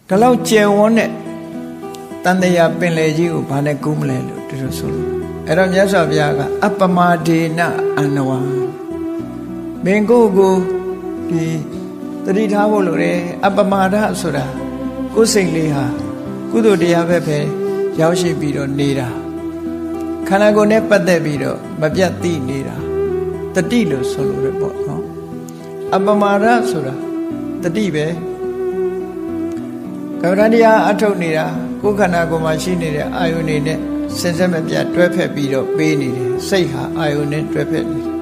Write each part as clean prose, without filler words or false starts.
ဒါလောက်ကျယ်ဝန်းတဲ့တန်တရားပင်လေကြီးကိုဘာနဲ့ကူးမလဲလို့ဒီလိုဆိုလို့အဲ့တော့မြတ်စွာဘုရားကအပမဒေနအန္နဝါမင်းကိုဒီတတိထားဖို့လိုတယ်အပမာဒဆိုတာကိုယ်စိတ်လေးဟာကုသိုလ်တရားပဲရောက်ရှိပြီးတော့နေတာခန္ဓာကိုယ်နဲ့ပတ်သက်ပြီးတော့မပြတ်သိနေတာတတိလို့ဆိုလို့ရပေါ့နော်အပမာဒဆိုတာတတိပဲကမ္ဘာတရားအထုတ်နေတာကိုယ်ခန္ဓာကိုယ်မှာရှိနေတဲ့အာယုန်တွေနဲ့စင်စစ်မပြတ်တွဲဖက်ပြီးတော့ပေးနေတယ်စိတ်ဟာအာယုန်နဲ့တွဲဖက်နေတယ်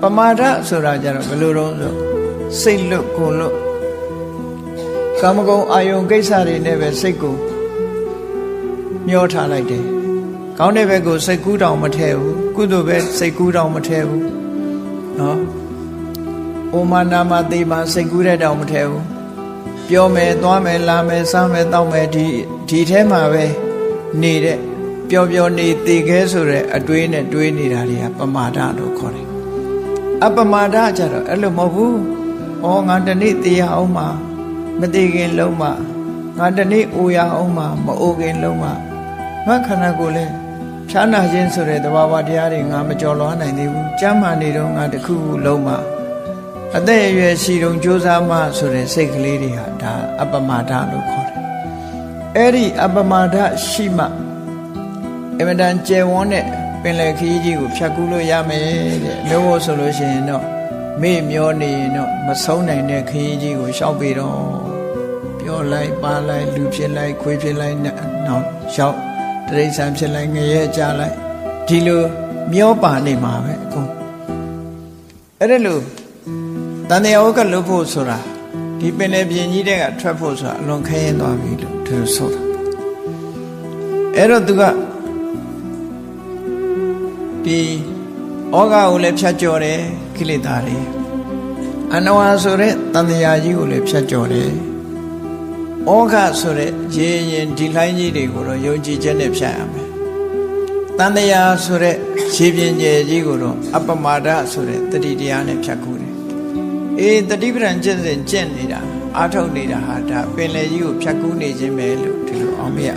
ပမာဒဆိုတာကြတော့ဘယ်လိုတော့ဆိုစိတ်လွတ်ကိုလွတ်ကာမဂုဏ်အာယုန်ကိစ္စတွေနဲ့ပဲစိတ်ကိုမျောထားလိုက်တယ်ကောင်းတဲ့ဘက်ကိုစိတ်ကူးတောင်မထဲဘူးကုသိုလ်ပဲစိတ်ကူးတောင်မထဲဘူးနော်ဩမာနာမသေမာစိတ်ကူးတဲ့တောင်မထဲဘူးပြောမယ်သွားမယ်လာမယ်စားမယ်တောက်မယ်ဒီထဲမှာပဲနေတဲ့ပျော်ပျော်နေတည်ခဲဆိုတဲ့အတွေးနဲ့တွေးနေတာတွေကပမာဒလို့ခေါ်တယ်အပမာဒကြတော့အဲ့လိုမဟုတ်ဘူးဩငါတနေ့တည်ရအောင်မှာမတည်ခင်လုံးမှာငါတနေ့အိုရအောင်မှာမအိုခင်လုံးမှာငါခန္ဓာကိုယ်လဲဖြားနာခြင်းဆိုတဲ့သဘာဝတရားတွေငါမကြော်လွှားနိုင်သေးဘူးကြမ်းမာနေတော့ငါတခုခုလုံးမှာအသက်အရွယ်ရှိတုံကြိုးစားမှဆိုတဲ့စိတ်ကလေးတွေဟာဒါအပမာဒလို့ခေါ်တယ်အဲ့ဒီအပမာဒရှိမှအမှန်တန်ကျယ်ဝန်းတဲ့ပင်လယ်ခရီးကြီးကိုဖြတ်ကူးလို့ရမယ်တဲ့လို့ဆိုလို့ရှိရင်တော့မေ့မျောနေရင်တော့မဆုံးနိုင်တဲ့ခရီးကြီးကိုရှောက်ပြီးတော့ပြောလိုက်ပါလိုက်လူဖြစ်လိုက်ခွေးဖြစ်လိုက်နောက်ရောက်တိရစ္ဆာန်ဖြစ်လိုက်ငရဲကြလိုက်ဒီလိုမျောပါနေမှာပဲအကုန်အဲ့ဒါလို့တန်တရားဝကလွတ်ဖို့ဆိုတာဒီပင်လယ်ပြင်ကြီးတဲ့ကထွက်ဖို့ဆိုတာအလွန်ခဲရင်သွားပြီလို့သူတို့ဆိုတာအဲ့တော့သူကဒီဩဃကိုလည်းဖြတ်ကျော်တယ်ကိလေသာတွေအနဝါဆိုတဲ့တန်တရားကြီးကိုလည်းဖြတ်ကျော်တယ်ဩဃဆိုတဲ့ရေရင်ဒီလှိုင်းကြီးတွေကိုတော့ယုံကြည်ချက်နဲ့ဖြတ်ရမယ်တန်တရားဆိုတဲ့ရေပြင်ကျယ်ကြီးကိုတော့အပမာဒဆိုတဲ့တတိတရားနဲ့ဖြတ်ကူတယ်အေးတတိပဒံကျင့်နေတာအာထုတ်နေတာဟာဒါပင်လယ်ကြီးကိုဖြတ်ကူးနေခြင်းပဲလို့ဒီလိုအောင်မရ